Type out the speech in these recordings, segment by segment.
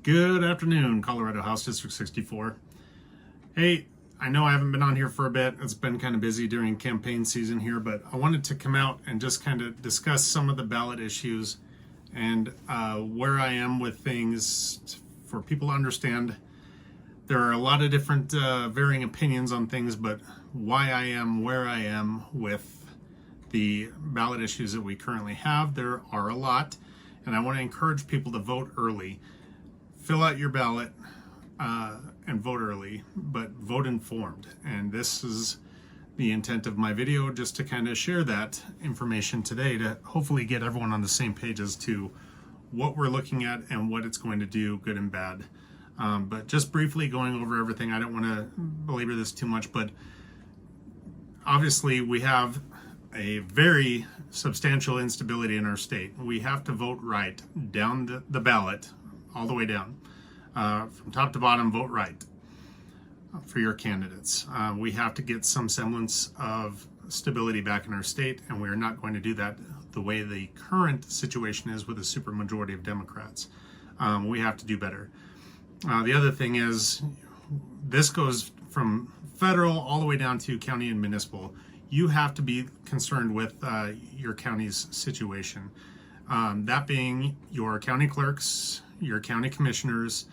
Good afternoon, Colorado House District 64. Hey, I know I haven't been on here for a bit. It's been kind of busy during campaign season here, but I wanted to come out and just kind of discuss some of the ballot issues and where I am with things for people to understand. There are a lot of different varying opinions on things, but why I am where I am with the ballot issues that we currently have, there are a lot, and I want to encourage people to vote early. Fill out your ballot and vote early, but vote informed. And this is the intent of my video, just to kind of share that information today to hopefully get everyone on the same page as to what we're looking at and what it's going to do, good and bad. But just briefly going over everything, I don't want to belabor this too much, but obviously we have a very substantial instability in our state. We have to vote right down the ballot, all the way down. From top to bottom, vote right for your candidates. We have to get some semblance of stability back in our state, and we are not going to do that the way the current situation is with a supermajority of Democrats. We have to do better. The other thing is, this goes from federal all the way down to county and municipal. You have to be concerned with your county's situation. That being your county clerks, your county commissioners,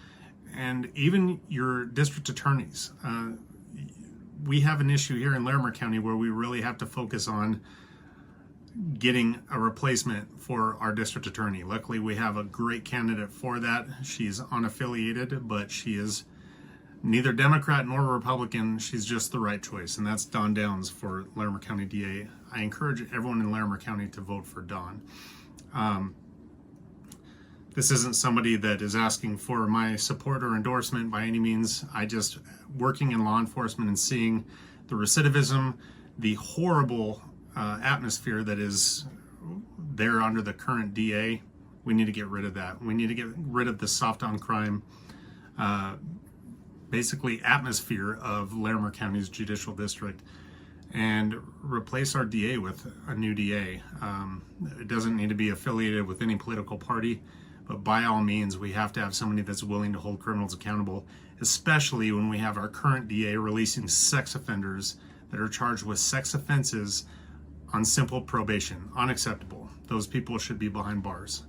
and even your district attorneys. We have an issue here in Larimer County where we really have to focus on getting a replacement for our district attorney. Luckily, we have a great candidate for that. She's unaffiliated, but she is neither Democrat nor Republican. She's just the right choice, and that's Dawn Downs for Larimer County DA. I encourage everyone in Larimer County to vote for Dawn. This isn't somebody that is asking for my support or endorsement by any means. I just, working in law enforcement and seeing the recidivism, the horrible atmosphere that is there under the current DA, we need to get rid of that. We need to get rid of the soft on crime, basically atmosphere of Larimer County's judicial district, and replace our DA with a new DA. It doesn't need to be affiliated with any political party, but by all means, we have to have somebody that's willing to hold criminals accountable, especially when we have our current DA releasing sex offenders that are charged with sex offenses on simple probation. Unacceptable. Those people should be behind bars,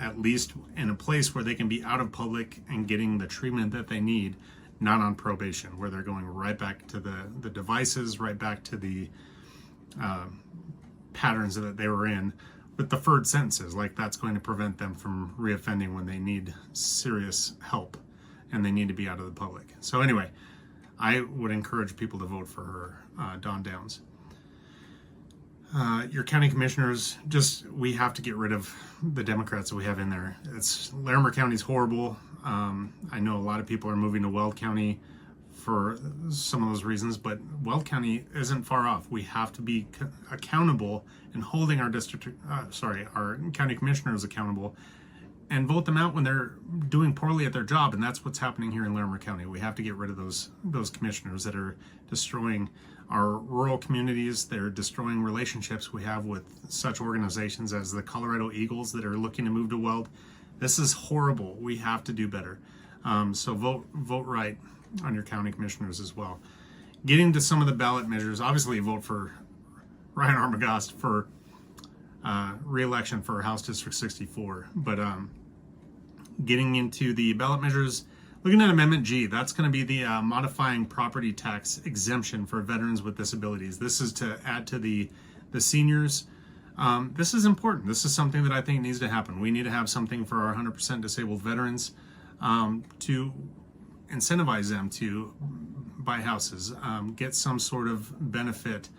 at least in a place where they can be out of public and getting the treatment that they need, not on probation, where they're going right back to the devices, right back to the patterns that they were in with deferred sentences. Like, that's going to prevent them from reoffending when they need serious help and they need to be out of the public. So anyway, I would encourage people to vote for her, Dawn Downs. Your county commissioners, we have to get rid of the Democrats that we have in there. Larimer County's horrible. I know a lot of people are moving to Weld County for some of those reasons, but Weld County isn't far off. We have to be accountable and holding our our county commissioners accountable, and vote them out when they're doing poorly at their job. And that's what's happening here in Larimer County. We have to get rid of those commissioners that are destroying our rural communities. They're destroying relationships we have with such organizations as the Colorado Eagles that are looking to move to Weld. This is horrible. We have to do better. So vote right on your county commissioners as well. Getting to some of the ballot measures, obviously vote for Ryan Armagast for re-election for House District 64. But getting into the ballot measures, looking at Amendment G, that's going to be the modifying property tax exemption for veterans with disabilities. This is to add to the seniors. This is important. This is something that I think needs to happen. We need to have something for our 100% disabled veterans to incentivize them to buy houses, get some sort of benefit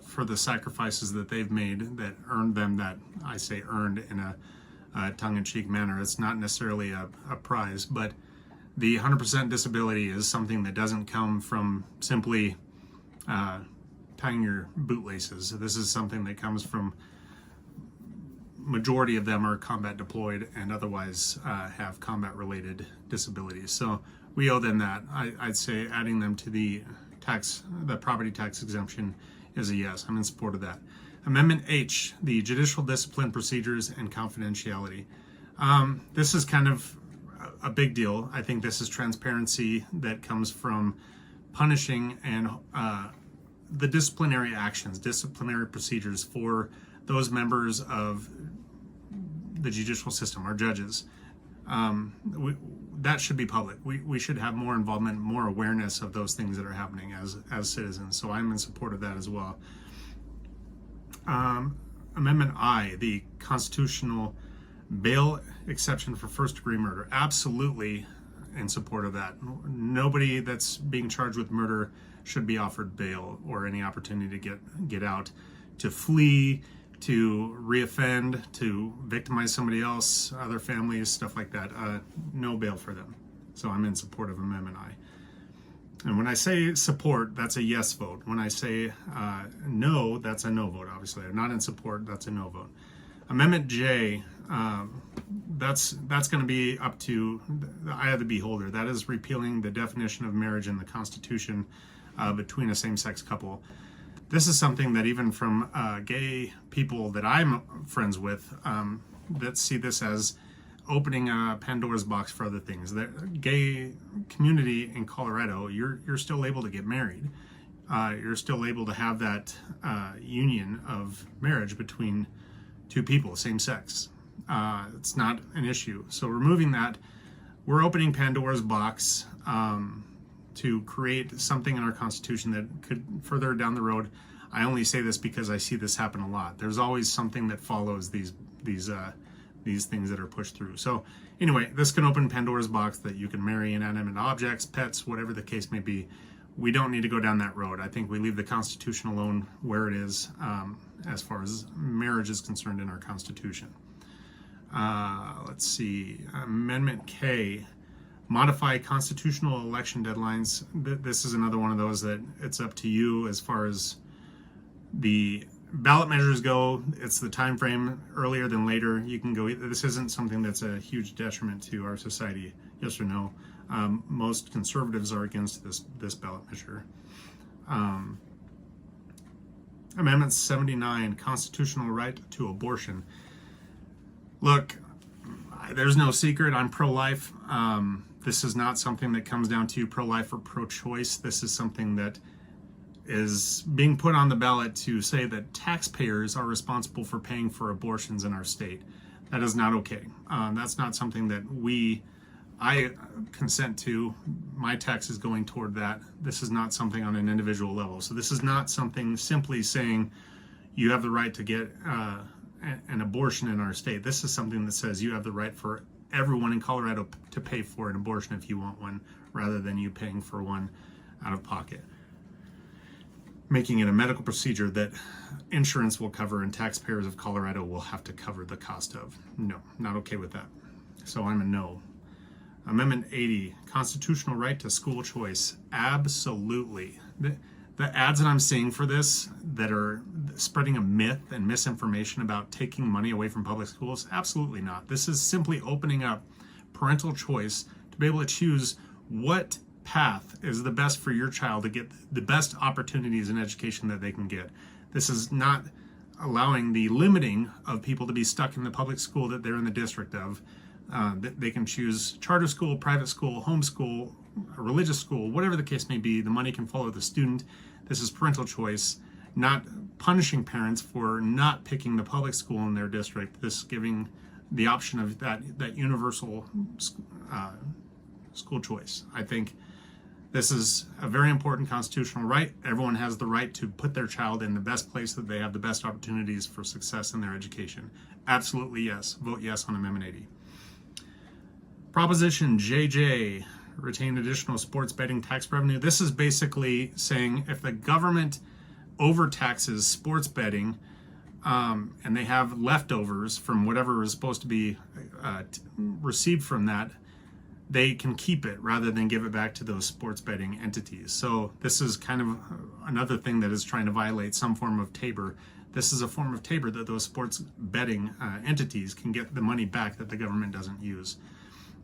for the sacrifices that they've made that earned them that, I say earned in a tongue-in-cheek manner. It's not necessarily a prize, but the 100% disability is something that doesn't come from simply tying your bootlaces. This is something that comes from, majority of them are combat deployed and otherwise have combat related disabilities. So we owe them that. I'd say adding them to the property tax exemption is a yes. I'm in support of that. Amendment H, the judicial discipline procedures and confidentiality. This is kind of a big deal. I think this is transparency that comes from punishing and the disciplinary actions, disciplinary procedures for those members of the judicial system, our judges. That should be public. We should have more involvement, more awareness of those things that are happening as citizens. So I'm in support of that as well. Amendment I, the constitutional bail exception for first-degree murder. Absolutely in support of that. Nobody that's being charged with murder should be offered bail or any opportunity to get out, to flee, to reoffend, to victimize somebody else, other families, stuff like that. No bail for them. So I'm in support of Amendment I. And when I say support, that's a yes vote. When I say no, that's a no vote, obviously. I'm not in support, that's a no vote. Amendment J, that's going to be up to the eye of the beholder. That is repealing the definition of marriage in the Constitution between a same-sex couple. This is something that even from gay people that I'm friends with that see this as opening a Pandora's box for other things. The gay community in Colorado, you're still able to get married. You're still able to have that union of marriage between two people, same sex. It's not an issue. So removing that, we're opening Pandora's box to create something in our Constitution that could further down the road. I only say this because I see this happen a lot. There's always something that follows these things that are pushed through. So anyway, this can open Pandora's box that you can marry inanimate objects, pets, whatever the case may be. We don't need to go down that road. I think we leave the Constitution alone where it is as far as marriage is concerned in our Constitution. Let's see, Amendment K, modify constitutional election deadlines. This is another one of those that it's up to you as far as the ballot measures go. It's the time frame, earlier than later. You can go. This isn't something that's a huge detriment to our society, yes or no. Most conservatives are against this ballot measure. Amendment 79, constitutional right to abortion. Look, there's no secret, I'm pro-life. This is not something that comes down to pro-life or pro-choice. This is something that is being put on the ballot to say that taxpayers are responsible for paying for abortions in our state. That is not okay. That's not something that I consent to. My tax is going toward that. This is not something on an individual level. So this is not something simply saying you have the right to get an abortion in our state. This is something that says you have the right for everyone in Colorado to pay for an abortion if you want one, rather than you paying for one out of pocket. Making it a medical procedure that insurance will cover and taxpayers of Colorado will have to cover the cost of. No, not okay with that. So I'm a no. Amendment 80, constitutional right to school choice. Absolutely. The ads that I'm seeing for this that are spreading a myth and misinformation about taking money away from public schools, absolutely not. This is simply opening up parental choice to be able to choose what path is the best for your child to get the best opportunities in education that they can get. This is not allowing the limiting of people to be stuck in the public school that they're in the district of. They can choose charter school, private school, homeschool, a religious school, whatever the case may be. The money can follow the student. This is parental choice, not punishing parents for not picking the public school in their district. This is giving the option of that universal school choice. I think this is a very important constitutional right. Everyone has the right to put their child in the best place that they have the best opportunities for success in their education. Absolutely yes. Vote yes on Amendment 80. Proposition JJ, retain additional sports betting tax revenue. This is basically saying if the government overtaxes sports betting and they have leftovers from whatever is supposed to be received from that, they can keep it rather than give it back to those sports betting entities. So this is kind of another thing that is trying to violate some form of Tabor. This is a form of Tabor that those sports betting entities can get the money back that the government doesn't use.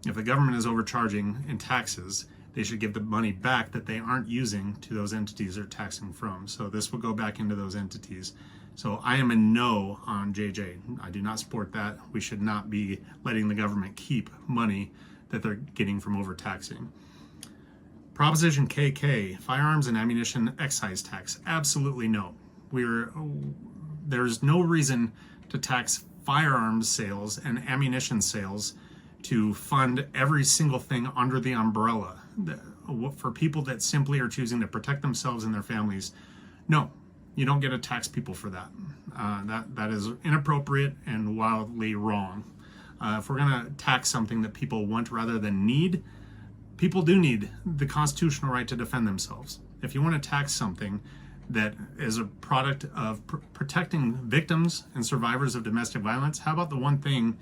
If the government is overcharging in taxes, they should give the money back that they aren't using to those entities they're taxing from. So this will go back into those entities So I am a no on JJ. I do not support that. We should not be letting the government keep money that they're getting from overtaxing. Proposition KK, firearms and ammunition excise tax. Absolutely no. There's no reason to tax firearms sales and ammunition sales to fund every single thing under the umbrella for people that simply are choosing to protect themselves and their families. No, you don't get to tax people for that. That is inappropriate and wildly wrong. If we're going to tax something that people want rather than need, people do need the constitutional right to defend themselves. If you want to tax something that is a product of protecting victims and survivors of domestic violence, how about the one thing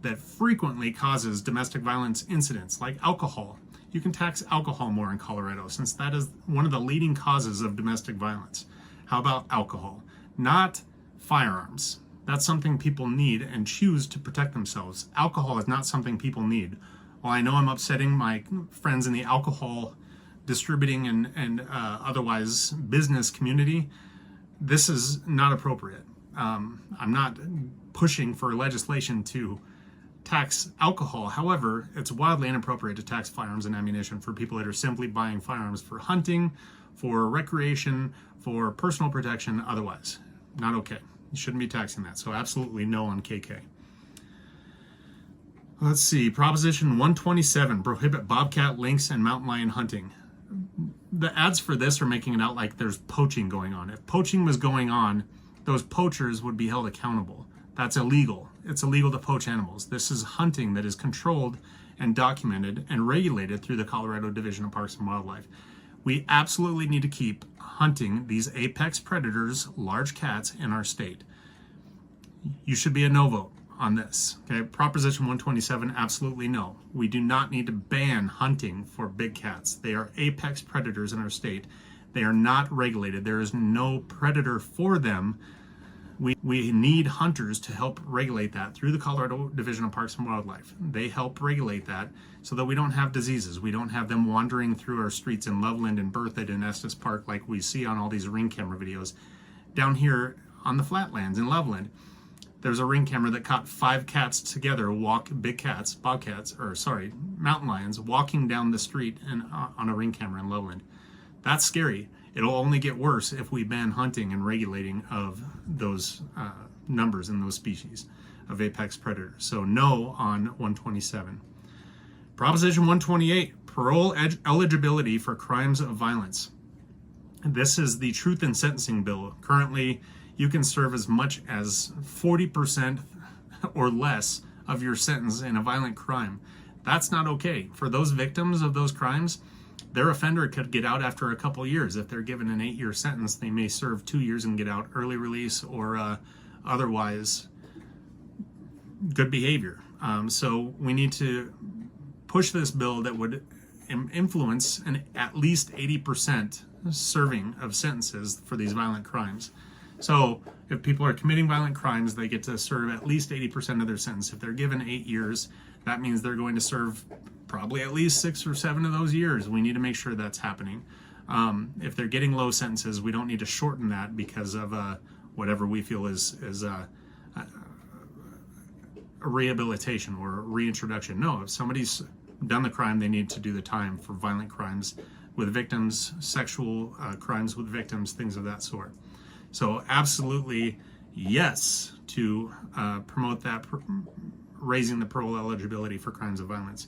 that frequently causes domestic violence incidents, like alcohol? You can tax alcohol more in Colorado, since that is one of the leading causes of domestic violence. How about alcohol? Not firearms. That's something people need and choose to protect themselves. Alcohol is not something people need. While I know I'm upsetting my friends in the alcohol distributing and otherwise business community, this is not appropriate. I'm not pushing for legislation to tax alcohol. However, it's wildly inappropriate to tax firearms and ammunition for people that are simply buying firearms for hunting, for recreation, for personal protection, otherwise. Not okay. You shouldn't be taxing that. So absolutely no on KK. Let's see. Proposition 127, prohibit bobcat, lynx, and mountain lion hunting. The ads for this are making it out like there's poaching going on. If poaching was going on, those poachers would be held accountable. That's illegal. It's illegal to poach animals. This is hunting that is controlled and documented and regulated through the Colorado Division of Parks and Wildlife. We absolutely need to keep hunting these apex predators, large cats, in our state. You should be a no vote on this. Okay, Proposition 127, absolutely no. We do not need to ban hunting for big cats. They are apex predators in our state. They are not regulated. There is no predator for them. We need hunters to help regulate that through the Colorado Division of Parks and Wildlife. They help regulate that so that we don't have diseases. We don't have them wandering through our streets in Loveland and Berthoud and Estes Park like we see on all these Ring camera videos. Down here on the flatlands in Loveland, there's a Ring camera that caught 5 cats together big cats, mountain lions, walking down the street on a Ring camera in Loveland. That's scary. It'll only get worse if we ban hunting and regulating of those numbers and those species of apex predators. So no on 127. Proposition 128, parole eligibility for crimes of violence. This is the Truth in Sentencing bill. Currently, you can serve as much as 40% or less of your sentence in a violent crime. That's not okay. For those victims of those crimes, their offender could get out after a couple years. If they're given an 8-year sentence, they may serve 2 years and get out, early release or otherwise good behavior. So we need to push this bill that would influence an at least 80% serving of sentences for these violent crimes. So if people are committing violent crimes, they get to serve at least 80% of their sentence. If they're given 8 years, that means they're going to serve probably at least 6 or 7 of those years. We need to make sure that's happening. If they're getting low sentences, we don't need to shorten that because of whatever we feel is a rehabilitation or a reintroduction. No, if somebody's done the crime, they need to do the time for violent crimes with victims, sexual crimes with victims, things of that sort. So absolutely yes to promote that, raising the parole eligibility for crimes of violence.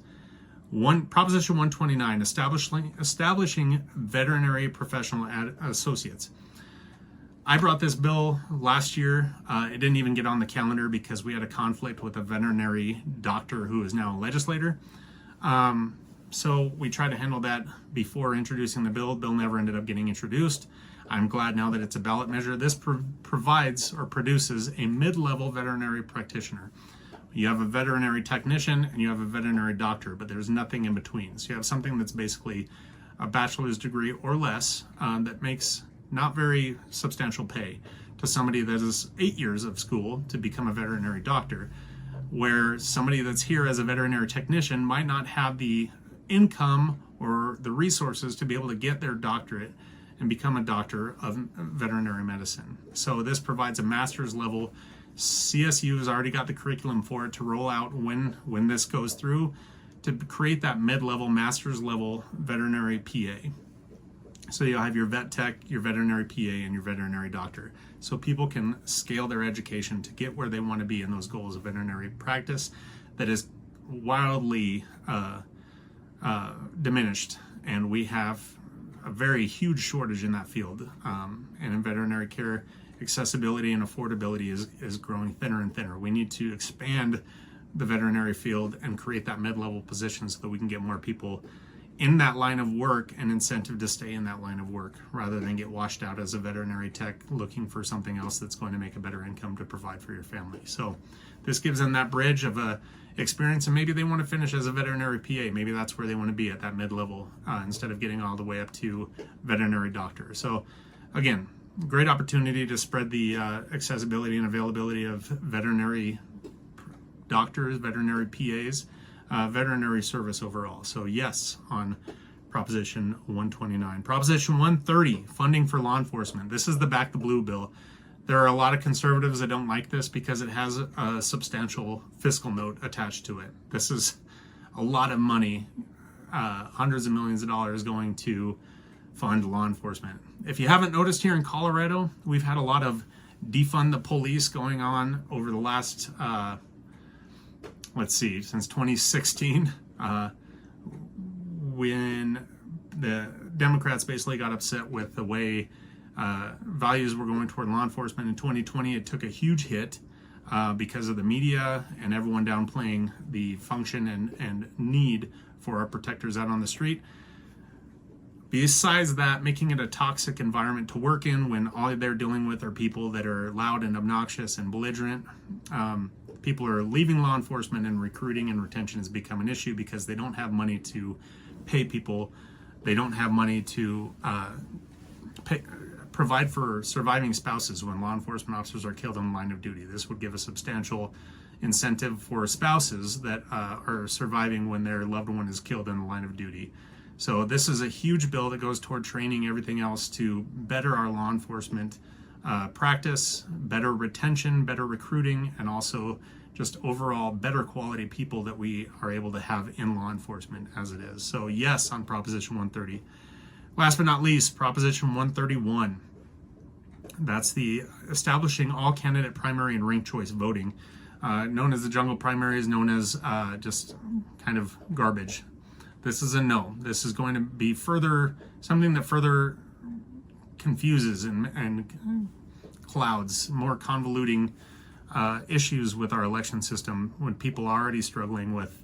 Proposition 129, establishing veterinary professional associates. I brought this bill last year. It didn't even get on the calendar because we had a conflict with a veterinary doctor who is now a legislator. So we tried to handle that before introducing the bill. Bill never ended up getting introduced. I'm glad now that it's a ballot measure. This provides or produces a mid-level veterinary practitioner. You have a veterinary technician and you have a veterinary doctor, but there's nothing in between. So you have something that's basically a bachelor's degree or less that makes not very substantial pay to somebody that is 8 years of school to become a veterinary doctor, where somebody that's here as a veterinary technician might not have the income or the resources to be able to get their doctorate and become a doctor of veterinary medicine. So this provides a master's level. CSU has already got the curriculum for it to roll out when this goes through, to create that mid-level, master's level veterinary PA. So you'll have your vet tech, your veterinary PA, and your veterinary doctor. So people can scale their education to get where they want to be in those goals of veterinary practice that is wildly diminished. And we have a very huge shortage in that field. And in veterinary care, accessibility and affordability is growing thinner and thinner. We need to expand the veterinary field and create that mid-level position so that we can get more people in that line of work and incentive to stay in that line of work rather than get washed out as a veterinary tech looking for something else that's going to make a better income to provide for your family. So this gives them that bridge of a experience, and maybe they want to finish as a veterinary PA. Maybe that's where they want to be at that mid-level instead of getting all the way up to veterinary doctor. So again, great opportunity to spread the accessibility and availability of veterinary doctors, veterinary PAs, veterinary service overall. So yes, on Proposition 129. Proposition 130, funding for law enforcement. This is the Back the Blue bill. There are a lot of conservatives that don't like this because it has a substantial fiscal note attached to it. This is a lot of money, hundreds of millions of dollars going to fund law enforcement. If you haven't noticed, here in Colorado, we've had a lot of defund the police going on over the last since 2016, when the Democrats basically got upset with the way values were going toward law enforcement. In 2020, it took a huge hit because of the media and everyone downplaying the function and need for our protectors out on the street. Besides that, making it a toxic environment to work in when all they're dealing with are people that are loud and obnoxious and belligerent. People are leaving law enforcement, and recruiting and retention has become an issue because they don't have money to pay people. They don't have money to provide for surviving spouses when law enforcement officers are killed in the line of duty. This would give a substantial incentive for spouses that are surviving when their loved one is killed in the line of duty. So this is a huge bill that goes toward training, everything else to better our law enforcement practice, better retention, better recruiting, and also just overall better quality people that we are able to have in law enforcement as it is. So yes, on Proposition 130. Last but not least, Proposition 131. That's the establishing all candidate primary and ranked choice voting, known as the jungle primaries, known as just kind of garbage. This is a no. This is going to be something that further confuses and clouds, more convoluting issues with our election system when people are already struggling with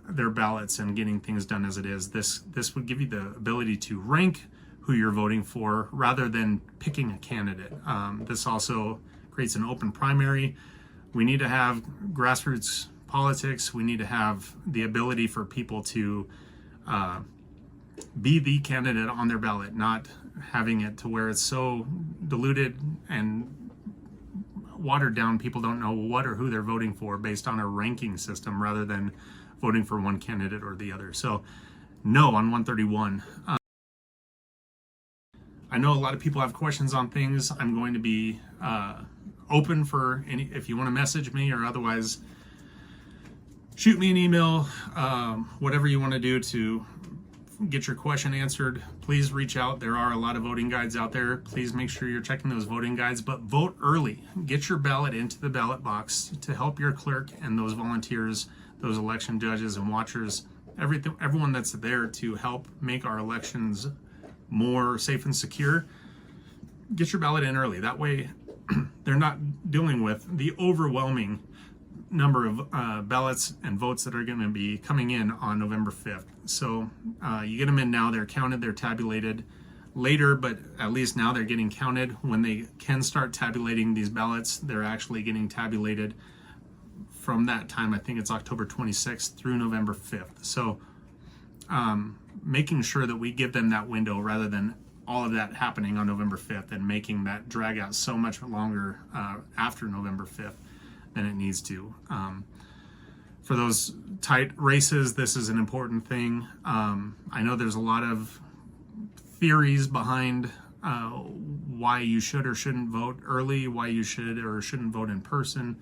their ballots and getting things done as it is. This would give you the ability to rank who you're voting for rather than picking a candidate. This also creates an open primary. We need to have grassroots politics. We need to have the ability for people to be the candidate on their ballot, not having it to where it's so diluted and watered down. People don't know what or who they're voting for based on a ranking system rather than voting for one candidate or the other. So no on 131. I know a lot of people have questions on things. I'm going to be open for any, if you want to message me or otherwise shoot me an email, whatever you want to do to get your question answered. Please reach out. There are a lot of voting guides out there. Please make sure you're checking those voting guides, but vote early. Get your ballot into the ballot box to help your clerk and those volunteers, those election judges and watchers, everyone that's there to help make our elections more safe and secure. Get your ballot in early. That way they're not dealing with the overwhelming number of ballots and votes that are going to be coming in on November 5th. So you get them in now, they're counted, they're tabulated later, but at least now they're getting counted. When they can start tabulating these ballots, they're actually getting tabulated from that time. I think it's October 26th through November 5th. So making sure that we give them that window rather than all of that happening on November 5th and making that drag out so much longer after November 5th than it needs to. For those tight races, this is an important thing. I know there's a lot of theories behind why you should or shouldn't vote early, why you should or shouldn't vote in person.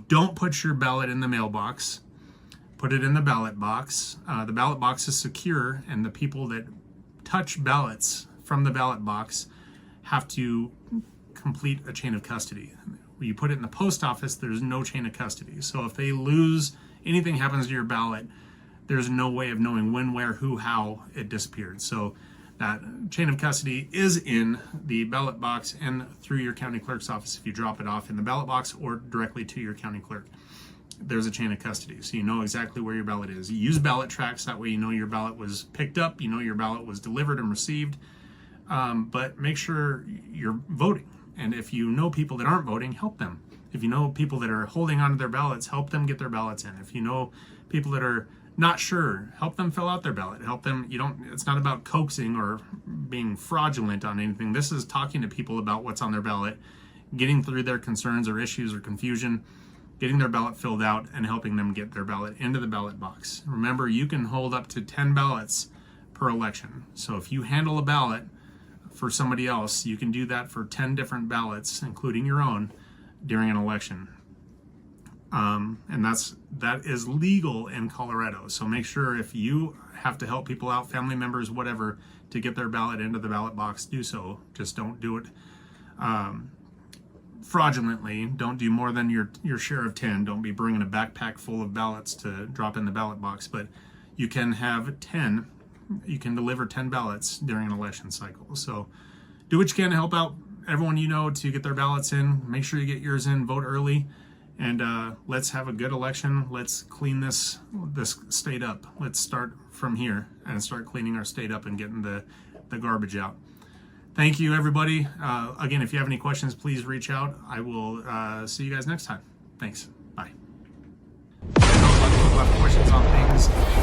Don't put your ballot in the mailbox. Put it in the ballot box. The ballot box is secure, and the people that touch ballots from the ballot box have to complete a chain of custody. When you put it in the post office, there's no chain of custody. So if they lose, anything happens to your ballot, there's no way of knowing when, where, who, how it disappeared. So that chain of custody is in the ballot box and through your county clerk's office if you drop it off in the ballot box or directly to your county clerk. There's a chain of custody, so you know exactly where your ballot is. You use ballot tracks, that way you know your ballot was picked up, you know your ballot was delivered and received, but make sure you're voting. And if you know people that aren't voting, help them. If you know people that are holding onto their ballots, help them get their ballots in. If you know people that are not sure, help them fill out their ballot. Help them. It's not about coaxing or being fraudulent on anything. This is talking to people about what's on their ballot, getting through their concerns or issues or confusion, getting their ballot filled out, and helping them get their ballot into the ballot box. Remember, you can hold up to 10 ballots per election. So if you handle a ballot for somebody else, you can do that for 10 different ballots, including your own, during an election. And that is legal in Colorado. So make sure if you have to help people out, family members, whatever, to get their ballot into the ballot box, do so. Just don't do it fraudulently. Don't do more than your share of 10. Don't be bringing a backpack full of ballots to drop in the ballot box. But you can have 10. You can deliver 10 ballots during an election cycle. So do what you can to help out everyone you know to get their ballots in. Make sure you get yours in. Vote early. And let's have a good election. Let's clean this state up. Let's start from here and start cleaning our state up and getting the garbage out. Thank you, everybody. Again, if you have any questions, please reach out. I will see you guys next time. Thanks. Bye. I know a lot of people have questions on things.